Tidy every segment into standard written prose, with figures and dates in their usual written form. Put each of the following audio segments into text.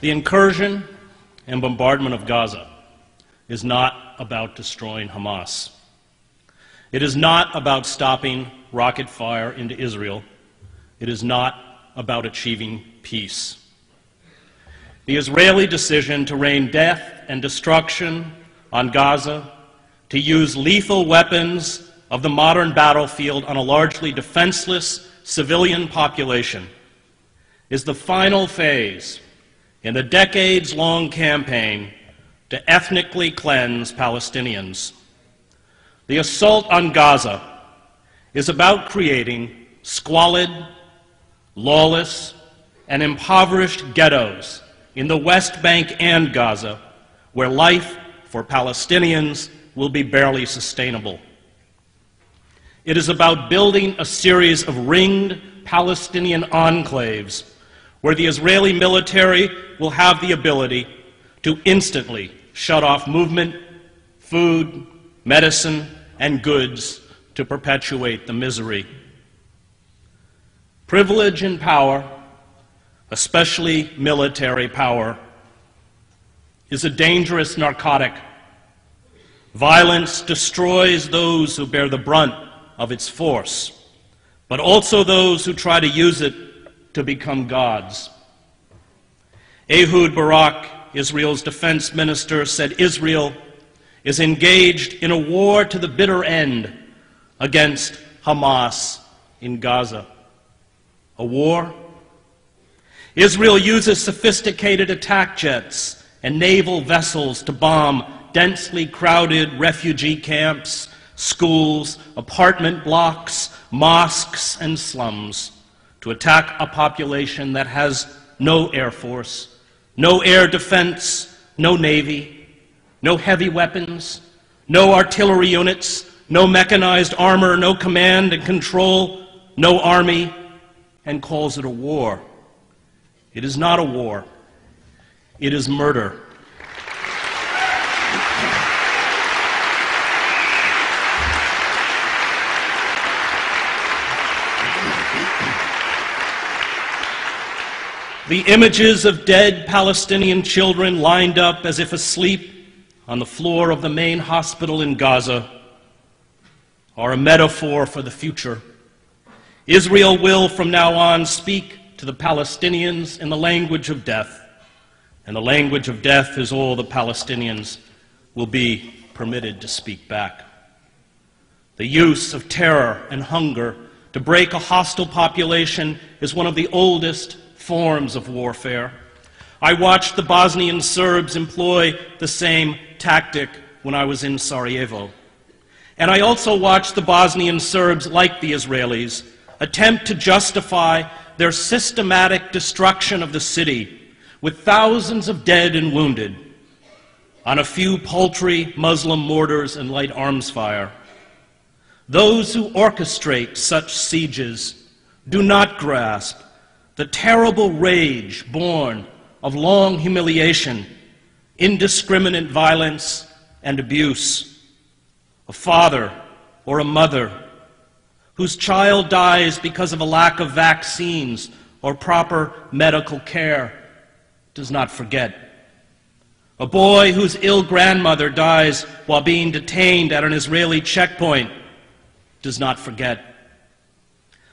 The incursion and bombardment of Gaza is not about destroying Hamas. It is not about stopping rocket fire into Israel. It is not about achieving peace. The Israeli decision to rain death and destruction on Gaza, to use lethal weapons of the modern battlefield on a largely defenseless civilian population, is the final phase in the decades-long campaign to ethnically cleanse Palestinians. The assault on Gaza is about creating squalid, lawless, and impoverished ghettos in the West Bank and Gaza, where life for Palestinians will be barely sustainable. It is about building a series of ringed Palestinian enclaves where the Israeli military will have the ability to instantly shut off movement, food, medicine, and goods to perpetuate the misery. Privilege and power, especially military power, is a dangerous narcotic. Violence destroys those who bear the brunt of its force, but also those who try to use it to become gods. Ehud Barak, Israel's defense minister, said Israel is engaged in a war to the bitter end against Hamas in Gaza. A war? Israel uses sophisticated attack jets and naval vessels to bomb densely crowded refugee camps, schools, apartment blocks, mosques, and slums, to attack a population that has no air force, no air defense, no navy, no heavy weapons, no artillery units, no mechanized armor, no command and control, no army, and calls it a war. It is not a war. It is murder. The images of dead Palestinian children lined up as if asleep on the floor of the main hospital in Gaza are a metaphor for the future. Israel will from now on speak to the Palestinians in the language of death, and the language of death is all the Palestinians will be permitted to speak back. The use of terror and hunger to break a hostile population is one of the oldest forms of warfare. I watched the Bosnian Serbs employ the same tactic when I was in Sarajevo. And I also watched the Bosnian Serbs, like the Israelis, attempt to justify their systematic destruction of the city with thousands of dead and wounded on a few paltry Muslim mortars and light arms fire. Those who orchestrate such sieges do not grasp the terrible rage born of long humiliation, indiscriminate violence, and abuse. A father or a mother whose child dies because of a lack of vaccines or proper medical care does not forget. A boy whose ill grandmother dies while being detained at an Israeli checkpoint does not forget.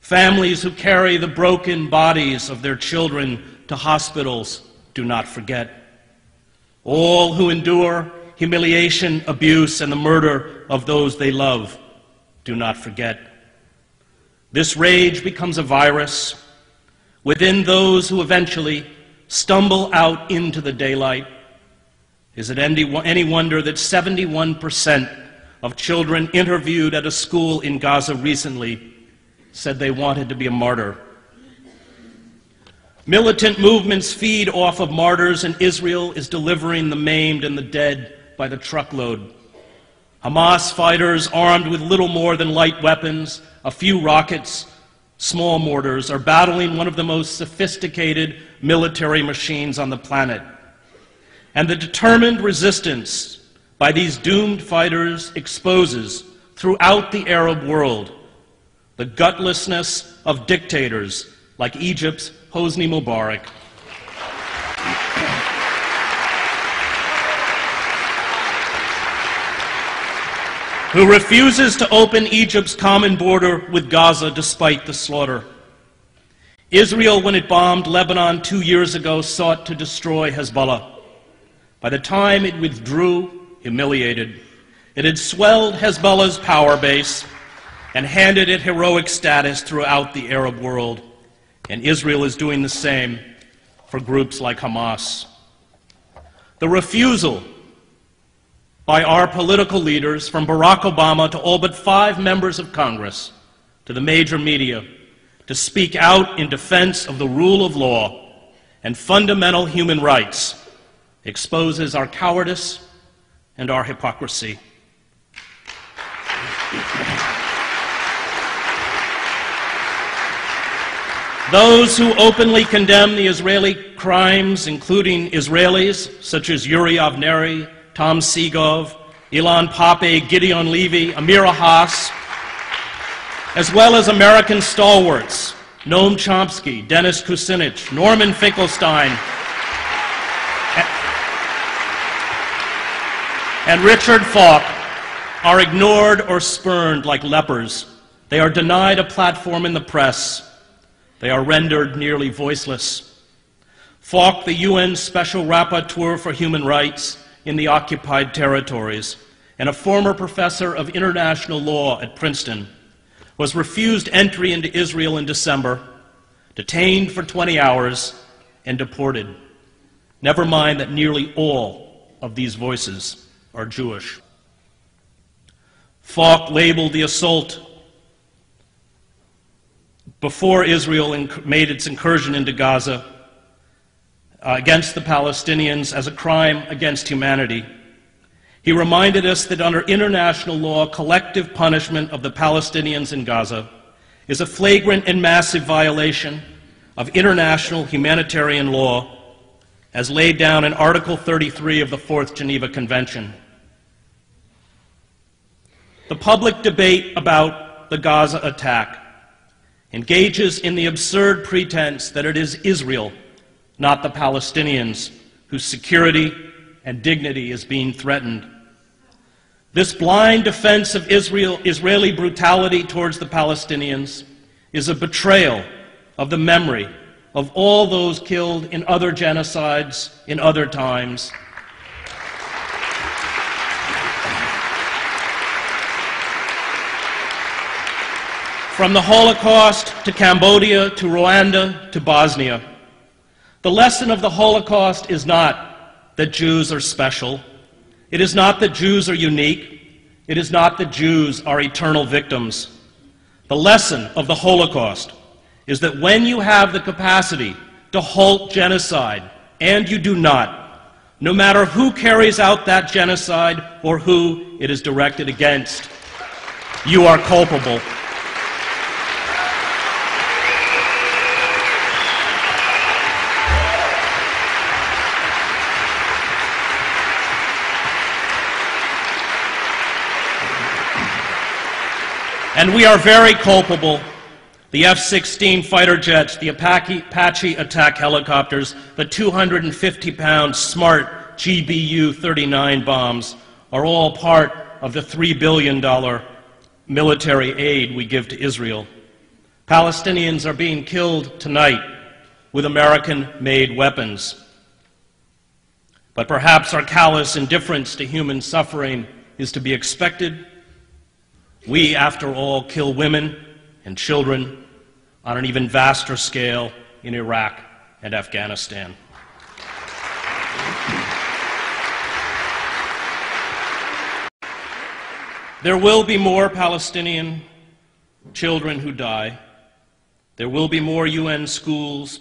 Families who carry the broken bodies of their children to hospitals do not forget. All who endure humiliation, abuse, and the murder of those they love do not forget. This rage becomes a virus within those who eventually stumble out into the daylight. Is it any wonder that 71% of children interviewed at a school in Gaza recently said they wanted to be a martyr? Militant movements feed off of martyrs, and Israel is delivering the maimed and the dead by the truckload. Hamas fighters armed with little more than light weapons, a few rockets, small mortars, are battling one of the most sophisticated military machines on the planet. And the determined resistance by these doomed fighters exposes throughout the Arab world the gutlessness of dictators like Egypt's Hosni Mubarak. who refuses to open Egypt's common border with Gaza despite the slaughter. Israel, when it bombed Lebanon 2 years ago, sought to destroy Hezbollah. By the time it withdrew, humiliated, it had swelled Hezbollah's power base and handed it heroic status throughout the Arab world. And Israel is doing the same for groups like Hamas. The refusal by our political leaders, from Barack Obama to all but 5 members of Congress, to the major media, to speak out in defense of the rule of law and fundamental human rights exposes our cowardice and our hypocrisy. Those who openly condemn the Israeli crimes, including Israelis such as Yuri Avneri, Tom Segov, Ilan Pape, Gideon Levy, Amira Haas, as well as American stalwarts, Noam Chomsky, Dennis Kucinich, Norman Finkelstein, and Richard Falk, are ignored or spurned like lepers. They are denied a platform in the press. They are rendered nearly voiceless. Falk, the UN Special Rapporteur for Human Rights in the occupied territories, and a former professor of international law at Princeton, was refused entry into Israel in December, detained for 20 hours, and deported. Never mind that nearly all of these voices are Jewish. Falk labeled the assault before Israel made its incursion into Gaza against the Palestinians as a crime against humanity. He reminded us that under international law, collective punishment of the Palestinians in Gaza is a flagrant and massive violation of international humanitarian law as laid down in Article 33 of the Fourth Geneva Convention. The public debate about the Gaza attack engages in the absurd pretense that it is Israel, not the Palestinians, whose security and dignity is being threatened. This blind defense of Israeli brutality towards the Palestinians is a betrayal of the memory of all those killed in other genocides in other times. From the Holocaust to Cambodia to Rwanda to Bosnia, the lesson of the Holocaust is not that Jews are special. It is not that Jews are unique. It is not that Jews are eternal victims. The lesson of the Holocaust is that when you have the capacity to halt genocide, and you do not, no matter who carries out that genocide or who it is directed against, you are culpable. And we are very culpable. The F-16 fighter jets, the Apache attack helicopters, the 250-pound smart GBU-39 bombs are all part of the $3 billion military aid we give to Israel. Palestinians are being killed tonight with American-made weapons. But perhaps our callous indifference to human suffering is to be expected. We, after all, kill women and children on an even vaster scale in Iraq and Afghanistan. There will be more Palestinian children who die. There will be more UN schools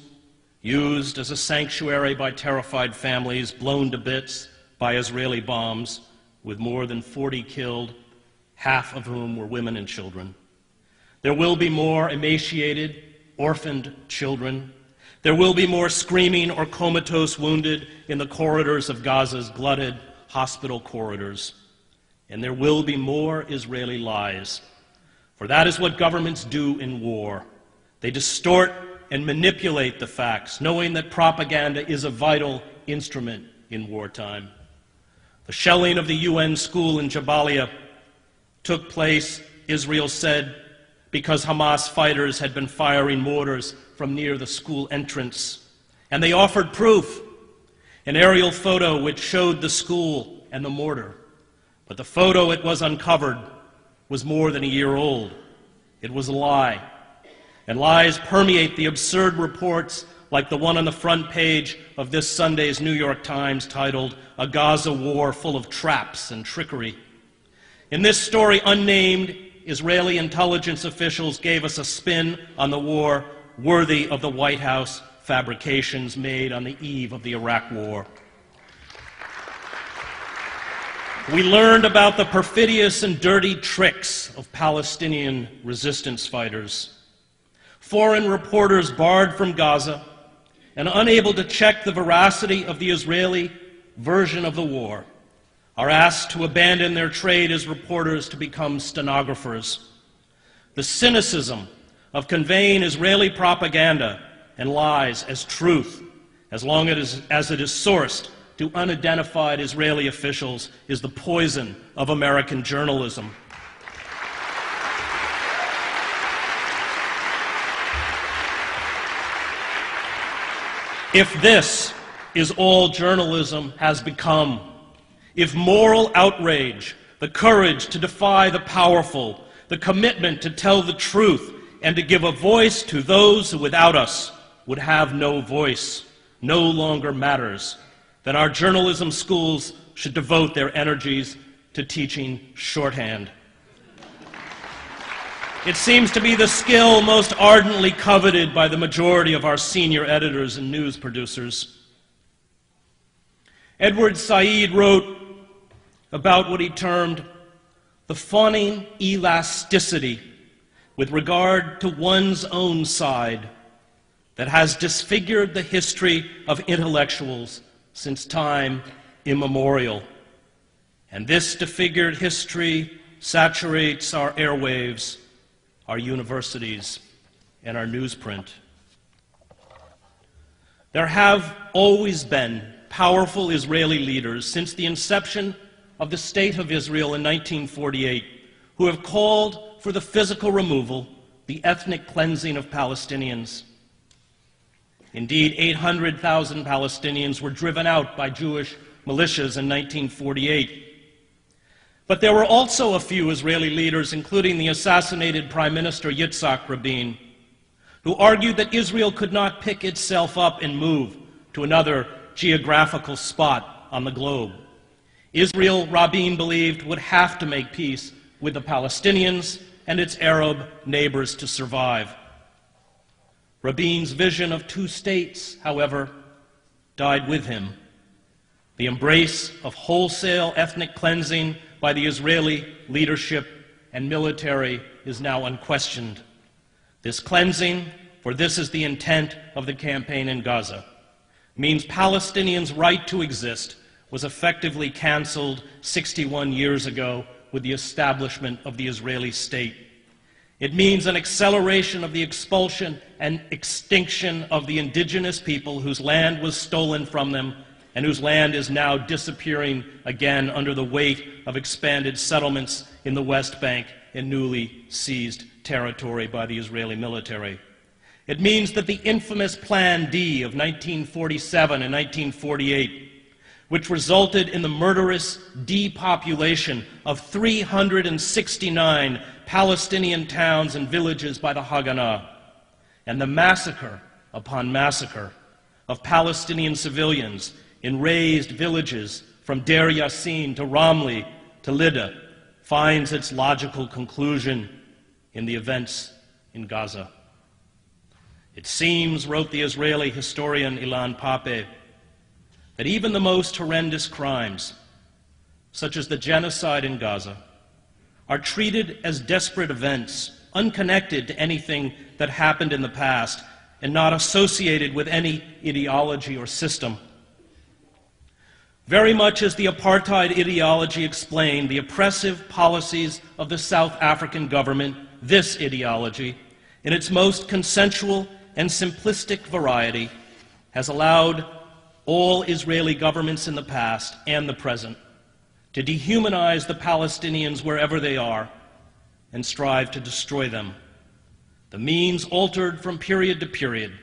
used as a sanctuary by terrified families, blown to bits by Israeli bombs, with more than 40 killed, half of whom were women and children. There will be more emaciated, orphaned children. There will be more screaming or comatose wounded in the corridors of Gaza's glutted hospital corridors. And there will be more Israeli lies. For that is what governments do in war. They distort and manipulate the facts, knowing that propaganda is a vital instrument in wartime. The shelling of the UN school in Jabalia took place, Israel said, because Hamas fighters had been firing mortars from near the school entrance. And they offered proof, an aerial photo which showed the school and the mortar. But the photo it was uncovered was more than a year old. It was a lie. And lies permeate the absurd reports like the one on the front page of this Sunday's New York Times titled, "A Gaza War Full of Traps and Trickery." In this story, unnamed Israeli intelligence officials gave us a spin on the war worthy of the White House fabrications made on the eve of the Iraq War. We learned about the perfidious and dirty tricks of Palestinian resistance fighters. Foreign reporters barred from Gaza and unable to check the veracity of the Israeli version of the war are asked to abandon their trade as reporters to become stenographers. The cynicism of conveying Israeli propaganda and lies as truth, as long as it is sourced to unidentified Israeli officials, is the poison of American journalism. If this is all journalism has become, if moral outrage, the courage to defy the powerful, the commitment to tell the truth and to give a voice to those who without us would have no voice, no longer matters, then our journalism schools should devote their energies to teaching shorthand. It seems to be the skill most ardently coveted by the majority of our senior editors and news producers. Edward Said wrote about what he termed the fawning elasticity with regard to one's own side that has disfigured the history of intellectuals since time immemorial. And this disfigured history saturates our airwaves, our universities, and our newsprint. There have always been powerful Israeli leaders since the inception of the State of Israel in 1948 who have called for the physical removal, the ethnic cleansing of Palestinians. Indeed, 800,000 Palestinians were driven out by Jewish militias in 1948. But there were also a few Israeli leaders, including the assassinated Prime Minister Yitzhak Rabin, who argued that Israel could not pick itself up and move to another geographical spot on the globe. Israel, Rabin believed, would have to make peace with the Palestinians and its Arab neighbors to survive. Rabin's vision of two states, however, died with him. The embrace of wholesale ethnic cleansing by the Israeli leadership and military is now unquestioned. This cleansing, for this is the intent of the campaign in Gaza, means Palestinians' right to exist was effectively canceled 61 years ago with the establishment of the Israeli state. It means an acceleration of the expulsion and extinction of the indigenous people whose land was stolen from them and whose land is now disappearing again under the weight of expanded settlements in the West Bank and newly seized territory by the Israeli military. It means that the infamous Plan D of 1947 and 1948, which resulted in the murderous depopulation of 369 Palestinian towns and villages by the Haganah, and the massacre upon massacre of Palestinian civilians in razed villages from Deir Yassin to Ramli to Lida, finds its logical conclusion in the events in Gaza. It seems, wrote the Israeli historian Ilan Pape, that even the most horrendous crimes, such as the genocide in Gaza, are treated as desperate events, unconnected to anything that happened in the past and not associated with any ideology or system. Very much as the apartheid ideology explained the oppressive policies of the South African government, this ideology, in its most consensual and simplistic variety, has allowed all Israeli governments in the past and the present to dehumanize the Palestinians wherever they are and strive to destroy them. The means altered from period to period,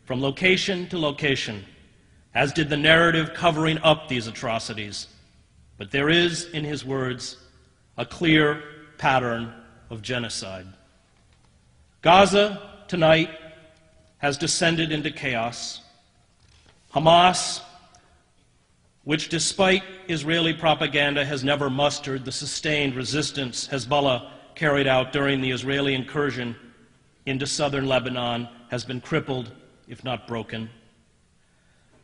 from location to location, as did the narrative covering up these atrocities. But there is, in his words, a clear pattern of genocide. Gaza, tonight, has descended into chaos. Hamas, which despite Israeli propaganda has never mustered the sustained resistance Hezbollah carried out during the Israeli incursion into southern Lebanon, has been crippled, if not broken.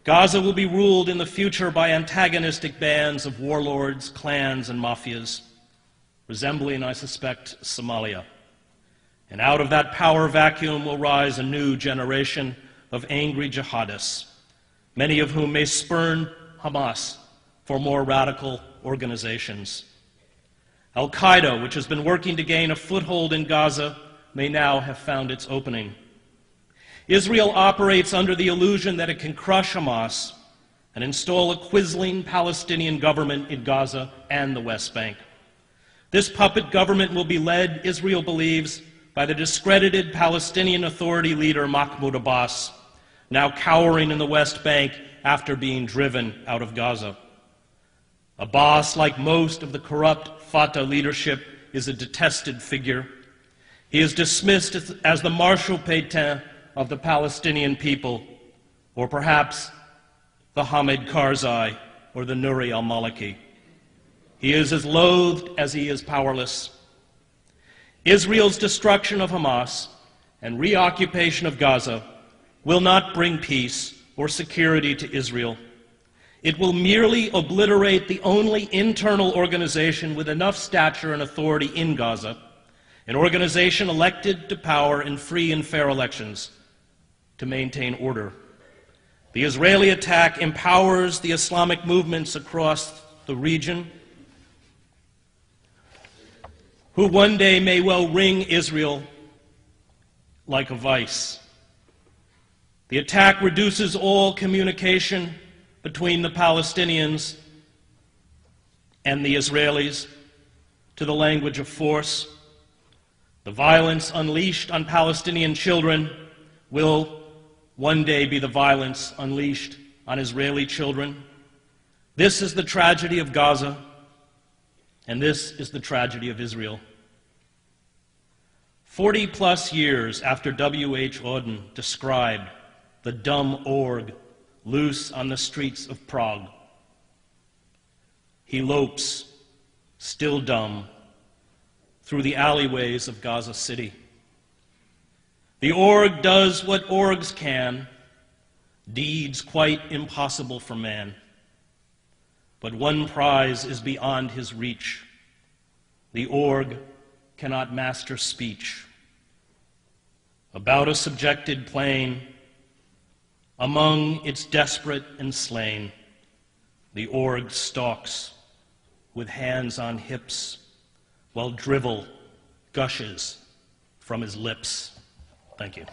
Gaza will be ruled in the future by antagonistic bands of warlords, clans, and mafias, resembling, I suspect, Somalia. And out of that power vacuum will rise a new generation of angry jihadists, many of whom may spurn Hamas for more radical organizations. Al-Qaeda, which has been working to gain a foothold in Gaza, may now have found its opening. Israel operates under the illusion that it can crush Hamas and install a quisling Palestinian government in Gaza and the West Bank. This puppet government will be led, Israel believes, by the discredited Palestinian Authority leader Mahmoud Abbas, now cowering in the West Bank after being driven out of Gaza. Abbas, like most of the corrupt Fatah leadership, is a detested figure. He is dismissed as the Marshal Pétain of the Palestinian people, or perhaps the Hamid Karzai or the Nouri al-Maliki. He is as loathed as he is powerless. Israel's destruction of Hamas and reoccupation of Gaza will not bring peace or security to Israel. It will merely obliterate the only internal organization with enough stature and authority in Gaza, an organization elected to power in free and fair elections to maintain order. The Israeli attack empowers the Islamic movements across the region, who one day may well ring Israel like a vice. The attack reduces all communication between the Palestinians and the Israelis to the language of force. The violence unleashed on Palestinian children will one day be the violence unleashed on Israeli children. This is the tragedy of Gaza, and this is the tragedy of Israel. 40-plus years after W.H. Auden described the dumb org loose on the streets of Prague, he lopes, still dumb, through the alleyways of Gaza City. The org does what orgs can, deeds quite impossible for man. But one prize is beyond his reach. The org cannot master speech. About a subjected plain, among its desperate and slain, the org stalks with hands on hips while drivel gushes from his lips. Thank you.